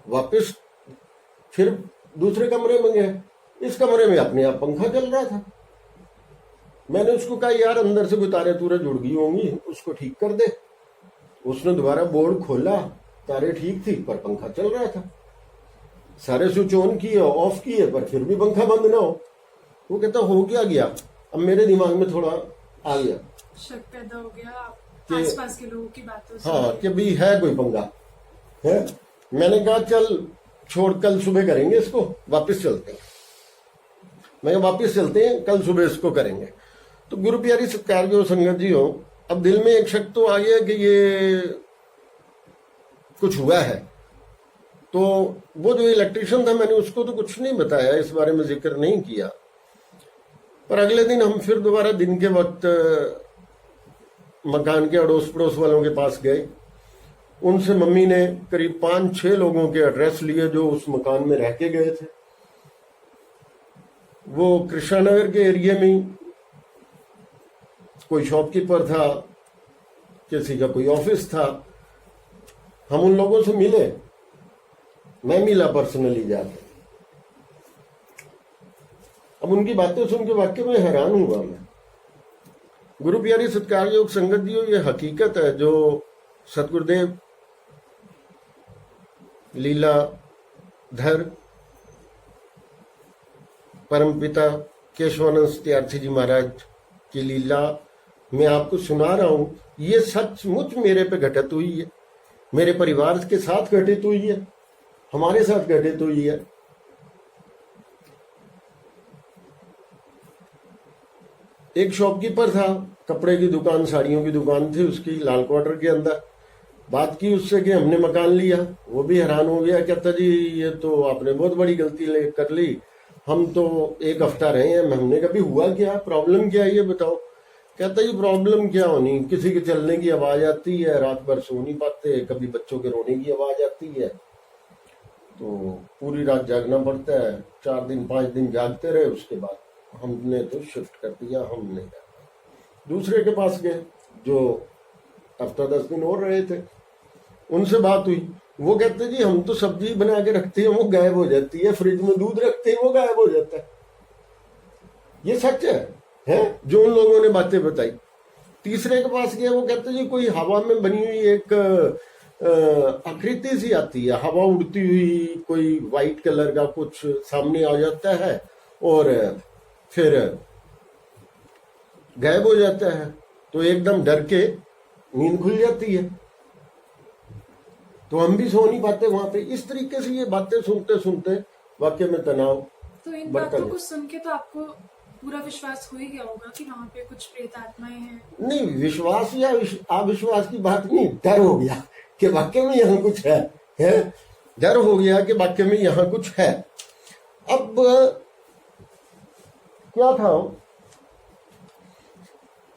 वापस फिर दूसरे कमरे में गए। इस कमरे में अपने आप पंखा चल रहा था। मैंने उसको कहा यार अंदर से कोई तारे तूरे जुड़ गई होंगी, उसको ठीक कर दे। उसने दोबारा बोर्ड खोला, तारे ठीक थी पर पंखा चल रहा था। सारे स्विच ऑन किए ऑफ किए पर फिर भी पंखा बंद ना हो। वो कहता हो क्या गया। अब मेरे दिमाग में थोड़ा आ गया, शक पैदा हो गया कि आसपास के लोगों की बातों से। हाँ कि भी है कोई पंगा है। मैंने कहा चल छोड़, कल सुबह करेंगे इसको, वापस चलते हैं। मैं कहा, वापस चलते हैं, कल सुबह इसको करेंगे। तो गुरु प्यारी सत्कारजोग संगत जी हो, अब दिल में एक शक तो आ गया कि ये कुछ हुआ है। तो वो जो इलेक्ट्रिशियन था, मैंने उसको तो कुछ नहीं बताया, इस बारे में जिक्र नहीं किया। पर अगले दिन हम फिर दोबारा दिन के वक्त मकान के अड़ोस पड़ोस वालों के पास गए। उनसे मम्मी ने करीब 5-6 लोगों के एड्रेस लिए जो उस मकान में रह के गए थे। वो कृष्णानगर के एरिया में कोई शॉपकीपर था, किसी का कोई ऑफिस था। हम उन लोगों से मिले, मैं मिला पर्सनली जाके। अब उनकी बातें सुन के वाकई में हैरान हुआ मैं। गुरु प्यारी सत्कारजोग संगत जी, ये हकीकत है जो सतगुरुदेव लीलाधर परमपिता केशवानंद सत्यार्थी जी महाराज की लीला मैं आपको सुना रहा हूं। ये सचमुच मेरे पे घटित हुई है, मेरे परिवार के साथ घटित हुई है, हमारे साथ घटित हुई है। एक शॉपकीपर था, कपड़े की दुकान, साड़ियों की दुकान थी उसकी, लाल क्वार्टर के अंदर। बात की उससे कि हमने मकान लिया। वो भी हैरान हो गया, कहता जी ये तो आपने बहुत बड़ी गलती कर ली, हम तो 1 हफ्ता रहे हैं। हमने कभी हुआ क्या, प्रॉब्लम क्या है ये बताओ। कहता जी प्रॉब्लम क्या होनी, किसी के चलने की आवाज आती है, रात भर सो नहीं पाते, कभी बच्चों के रोने की आवाज आती है, तो पूरी रात जागना पड़ता है। 4 दिन 5 दिन जागते रहे, उसके बाद हमने तो शिफ्ट कर दिया, हम नहीं जाना। दूसरे के पास गए जो हफ्ता 10 दिन और रहे थे, उनसे बात हुई। वो कहते जी हम तो सब्जी बना के रखते हैं वो गायब हो जाती है, फ्रिज में दूध रखते हैं वो गायब हो जाता है। ये सच है जो उन लोगों ने बातें बताई। तीसरे के पास गया, वो कहते जी कोई हवा में बनी हुई एक आकृति सी आती है, हवा उड़ती हुई, कोई व्हाइट कलर का कुछ सामने आ जाता है और फिर गायब हो जाता है। तो एकदम डर के नींद खुल जाती है, तो हम भी सो नहीं पाते वहां पे। इस तरीके से ये बातें सुनते सुनते वाकई में तनाव तो इन बढ़ता बातों को सुन के तो आपको पूरा विश्वास हो ही गया होगा कि वहां पे कुछ प्रेत आत्माएं हैं। नहीं, विश्वास या अविश्वास की बात नहीं, डर हो गया कि वाकई में यहाँ कुछ है। डर हो गया कि वाकई में यहाँ कुछ है। अब क्या था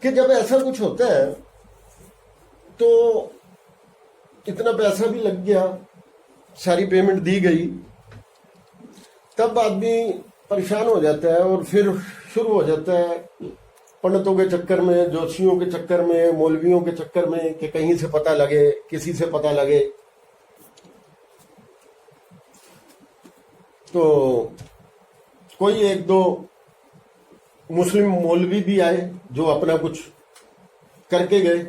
कि जब ऐसा कुछ होता है तो इतना पैसा भी लग गया, सारी पेमेंट दी गई, तब आदमी परेशान हो जाता है और फिर शुरू हो जाता है पंडितों के चक्कर में, ज्योतिषियों के चक्कर में, मौलवियों के चक्कर में कि कहीं से पता लगे, किसी से पता लगे। तो कोई 1-2 मुस्लिम मौलवी भी आए जो अपना कुछ करके गए।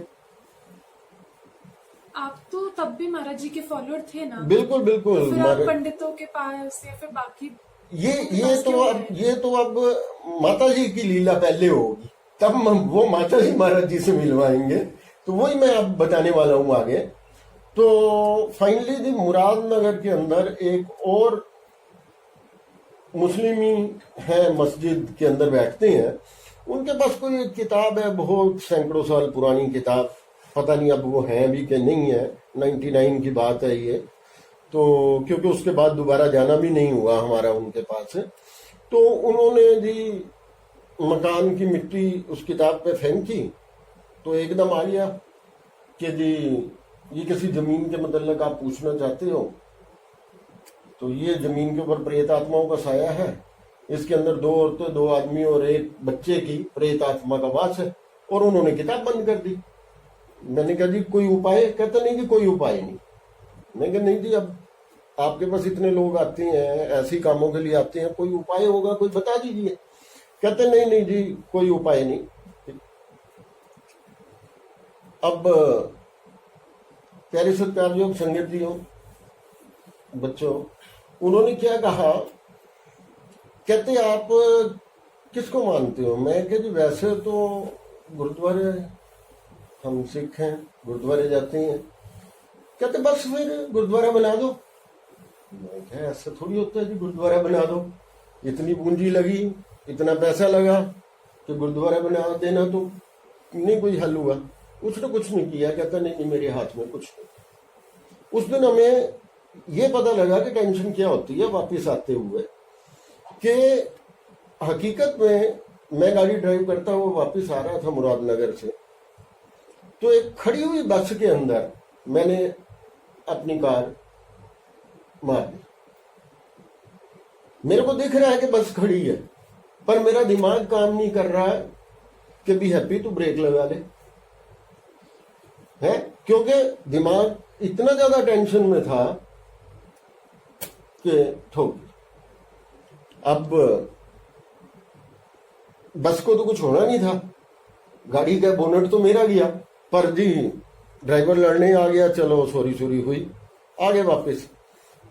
आप तो तब भी महाराज जी के फॉलोअर थे ना? बिल्कुल बिल्कुल। तो फिर आप पंडितों के पास या फिर बाकी ये तो अब माता जी की लीला पहले होगी, तब वो माता जी महाराज जी से मिलवाएंगे। तो वही मैं अब बताने वाला हूँ आगे। तो फाइनली जी मुरादनगर के अंदर एक और मुस्लिम ही है, मस्जिद के अंदर बैठते हैं। उनके पास कोई एक किताब है, बहुत सैकड़ों साल पुरानी किताब, पता नहीं अब वो है भी कि नहीं है, 99 की बात है ये। तो क्योंकि उसके बाद दोबारा जाना भी नहीं हुआ हमारा उनके पास। तो उन्होंने जी मकान की मिट्टी उस किताब पे फेंकी, तो एकदम आ गया कि जी ये किसी जमीन के मतलब आप पूछना चाहते हो, तो ये जमीन के ऊपर प्रेत आत्माओं का साया है, इसके अंदर 2 औरतें, 2 आदमी और 1 बच्चे की प्रेत आत्मा का वास है। और उन्होंने किताब बंद कर दी। मैंने कहा जी कोई उपाय? कहता नहीं जी कोई उपाय नहीं। मैंने कहा नहीं जी अब आपके पास इतने लोग आते हैं, ऐसे ही कामों के लिए आते हैं, कोई उपाय होगा, कोई बता दीजिए। कहते नहीं नहीं जी, कोई उपाय नहीं। अब प्यारे सत्कार योग संगतियों, बच्चों, उन्होंने क्या कहा, कहते आप किसको मानते हो? मैं कह जी वैसे तो गुरुद्वारे, हम सिख हैं, गुरुद्वारे जाते हैं। कहते बस फिर गुरुद्वारा बना दो। मैं कहा ऐसा थोड़ी होता है जी, गुरुद्वारा बना दो, इतनी पूंजी लगी, इतना पैसा लगा कि गुरुद्वारा बना देना तो नहीं कोई हल हुआ। उसने कुछ नहीं किया। कहता नहीं नहीं, मेरे हाथ में कुछ नहीं। उस दिन हमें ये पता लगा कि टेंशन क्या होती है वापिस आते हुए, कि हकीकत में मैं गाड़ी ड्राइव करता हुआ वापिस आ रहा था मुरादनगर से, तो एक खड़ी हुई बस के अंदर मैंने अपनी कार मार दी। मेरे को दिख रहा है कि बस खड़ी है, पर मेरा दिमाग काम नहीं कर रहा है कि बी हैप्पी तू ब्रेक लगा ले, है, क्योंकि दिमाग इतना ज्यादा टेंशन में था कि ठोक। अब बस को तो कुछ होना नहीं था, गाड़ी का बोनट तो मेरा गया, पर जी ड्राइवर लड़ने आ गया, चलो सॉरी सॉरी हुई, आगे वापस।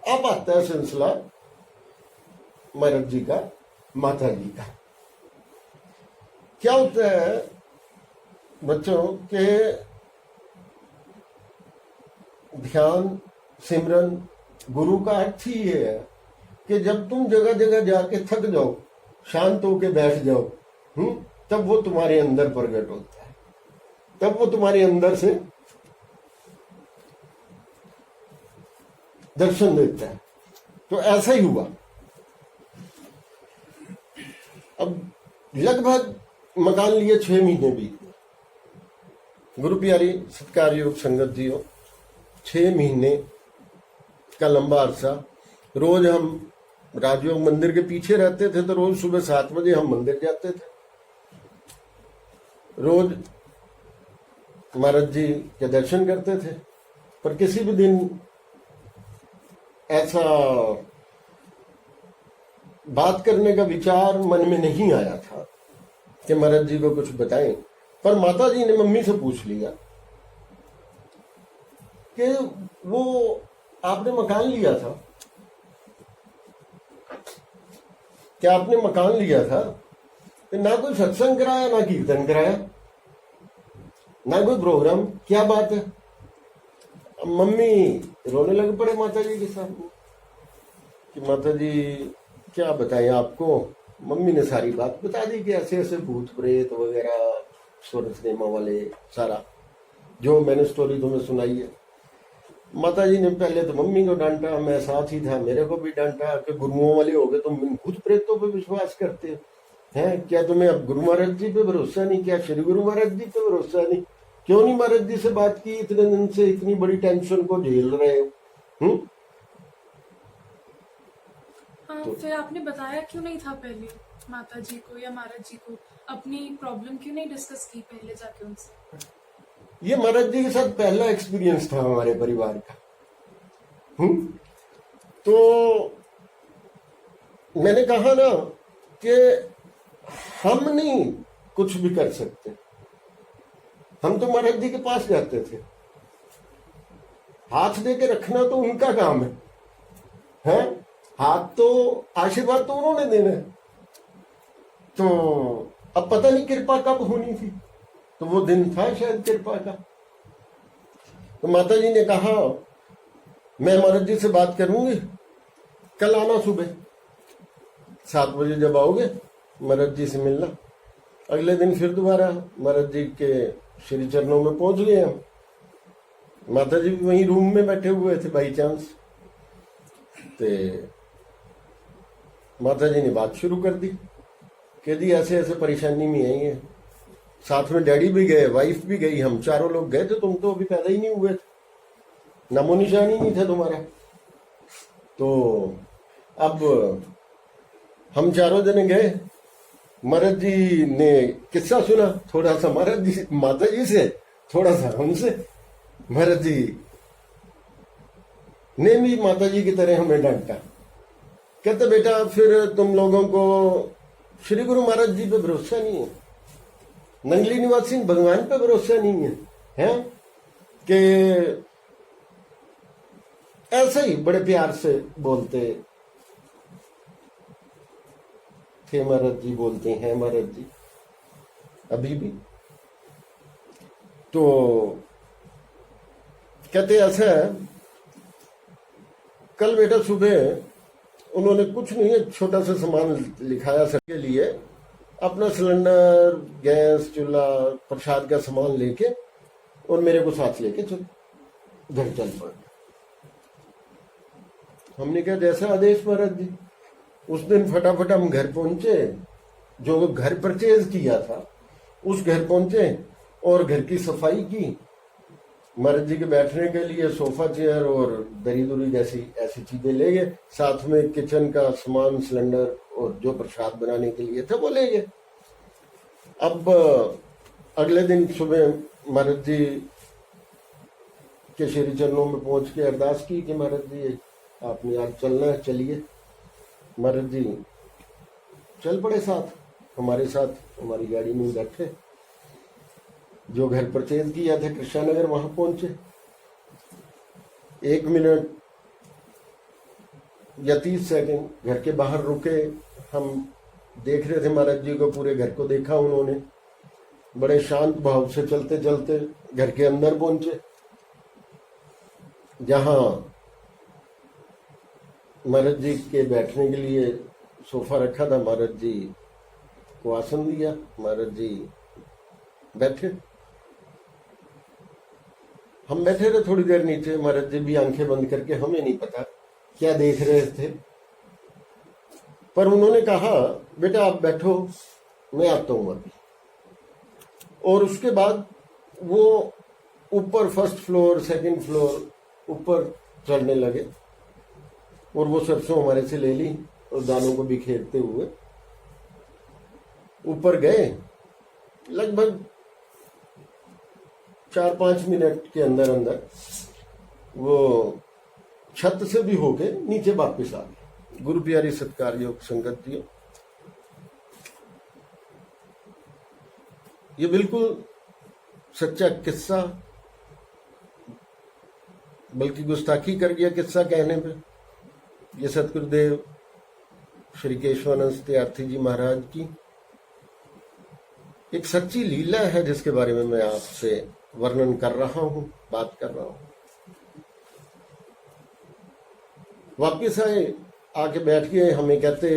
अब आता है सिलसिला महाराज जी का, माता जी का। क्या होता है बच्चों के ध्यान सिमरन गुरु का अर्थ ही ये है कि जब तुम जगह जगह जाके थक जाओ, शांत होके बैठ जाओ, तब वो तुम्हारे अंदर प्रकट होता है, तब वो तुम्हारे अंदर से दर्शन देता है। तो ऐसा ही हुआ। अब लगभग मकान लिए 6 महीने बीत गए। गुरु प्यारी सत्कार योग संगत जियो, 6 महीने का लंबा अरसा। रोज हम राजयोग मंदिर के पीछे रहते थे, तो रोज सुबह 7 बजे हम मंदिर जाते थे। रोज महाराज जी के दर्शन करते थे, पर किसी भी दिन ऐसा बात करने का विचार मन में नहीं आया था कि महाराज जी को कुछ बताएं। पर माता जी ने मम्मी से पूछ लिया कि वो आपने मकान लिया था, क्या आपने मकान लिया था? तो ना कोई सत्संग कराया, ना कीर्तन कराया, ना कोई प्रोग्राम, क्या बात है? मम्मी रोने लग पड़े माता जी के सामने कि माता जी क्या बताएं आपको। मम्मी ने सारी बात बता दी कि ऐसे ऐसे भूत प्रेत वगैरह, स्वर्ग सिनेमा वाले, सारा जो मैंने स्टोरी तुम्हें सुनाई है। माता जी ने पहले तो मम्मी को डांटा, मैं साथ ही था, मेरे को भी डांटा कि गुरुओं वाले हो गए तुम भूत प्रेतों पे विश्वास करते हैं क्या? तुम्हें अब गुरु महाराज जी पे भरोसा नहीं? क्या श्री गुरु महाराज जी पे भरोसा नहीं? क्यों नहीं महाराज जी से बात की? इतने दिन से इतनी बड़ी टेंशन को झेल रहे हो। तो फिर आपने बताया क्यों नहीं था पहले माता जी को या महाराज जी को? अपनी प्रॉब्लम क्यों नहीं डिस्कस की पहले जाके उनसे? ये महाराज जी के साथ पहला एक्सपीरियंस था हमारे परिवार का। तो मैंने कहा ना कि हम नहीं कुछ भी कर सकते, हम तो महाराज जी के पास जाते थे। हाथ दे के रखना तो उनका काम है? हाथ तो आशीर्वाद तो उन्होंने देना है। तो अब पता नहीं कृपा कब होनी थी, तो वो दिन था शायद कृपा का। तो माता जी ने कहा मैं महाराज जी से बात करूंगी, कल आना सुबह 7 बजे, जब आओगे महाराज जी से मिलना। अगले दिन फिर दोबारा महाराज जी के श्री चरणों में पहुंच गए हम। माता जी भी वहीं रूम में बैठे हुए थे बाई चांस। तो माता जी ने बात शुरू कर दी कि जी ऐसे ऐसे परेशानी में आई है। साथ में डैडी भी गए, वाइफ भी गई, हम चारों लोग गए थे। तुम तो अभी पैदा ही नहीं हुए थे, नामो निशान ही नहीं था तुम्हारा। तो अब हम चारों जने गए, महाराज जी ने किस्सा सुना, थोड़ा सा महाराज जी माता जी से, थोड़ा सा हमसे। महाराज जी ने भी माता जी की तरह हमें डांटा। कहते बेटा फिर तुम लोगों को श्री गुरु महाराज जी पे भरोसा नहीं है, नंगली निवासी भगवान पे भरोसा नहीं है, हैं? कि ऐसे ही बड़े प्यार से बोलते थे महाराज जी, बोलते हैं महाराज जी अभी भी। तो कहते ऐसा है, कल बेटा सुबह उन्होंने कुछ नहीं है छोटा सा सामान लिखाया सबके लिए, अपना सिलेंडर, गैस, चूल्हा, प्रसाद का सामान लेके और मेरे को साथ लेके चल घर चल पड़े। हमने कहा जैसा आदेश महाराज जी। उस दिन फटाफट हम घर पहुंचे, जो घर परचेज किया था उस घर पहुंचे और घर की सफाई की। महाराज जी के बैठने के लिए सोफा चेयर और दरी दुरी जैसी ऐसी चीजें ले गए, साथ में किचन का सामान, सिलेंडर और जो प्रसाद बनाने के लिए था वो ले गए। अब अगले दिन सुबह महाराज जी के श्री चरणों में पहुंच के अरदास की कि महाराज जी आपने आज चलना है, चलिए। महाराज जी चल पड़े साथ, हमारे साथ हमारी गाड़ी में बैठे। जो घर परचेज किया था कृष्णा नगर, वहां पहुंचे। 1 मिनट या 30 सेकंड घर के बाहर रुके। हम देख रहे थे महाराज जी को, पूरे घर को देखा उन्होंने। बड़े शांत भाव से चलते चलते घर के अंदर पहुंचे, जहां महाराज जी के बैठने के लिए सोफा रखा था। महाराज जी को आसन दिया, महाराज जी बैठे। हम बैठे रहे थोड़ी देर नीचे, महाराज जी भी आंखें बंद करके, हमें नहीं पता क्या देख रहे थे, पर उन्होंने कहा बेटा आप बैठो, मैं आता हूं अभी। और उसके बाद वो ऊपर फर्स्ट फ्लोर, सेकंड फ्लोर ऊपर चढ़ने लगे और वो सरसों हमारे से ले ली और दानों को बिखेरते हुए ऊपर गए। लगभग 4-5 मिनट के अंदर अंदर वो छत से भी होके नीचे वापस आ गए। गुरु प्यारी सत्कार योग संगतियों, ये बिल्कुल सच्चा किस्सा, बल्कि गुस्ताखी कर गया किस्सा कहने पे। ये सतगुरुदेव श्री केशवानंद त्यार्थी जी महाराज की एक सच्ची लीला है, जिसके बारे में मैं आपसे वर्णन कर रहा हूं, बात कर रहा हूं। वापिस आए, आके बैठ गए। हमें कहते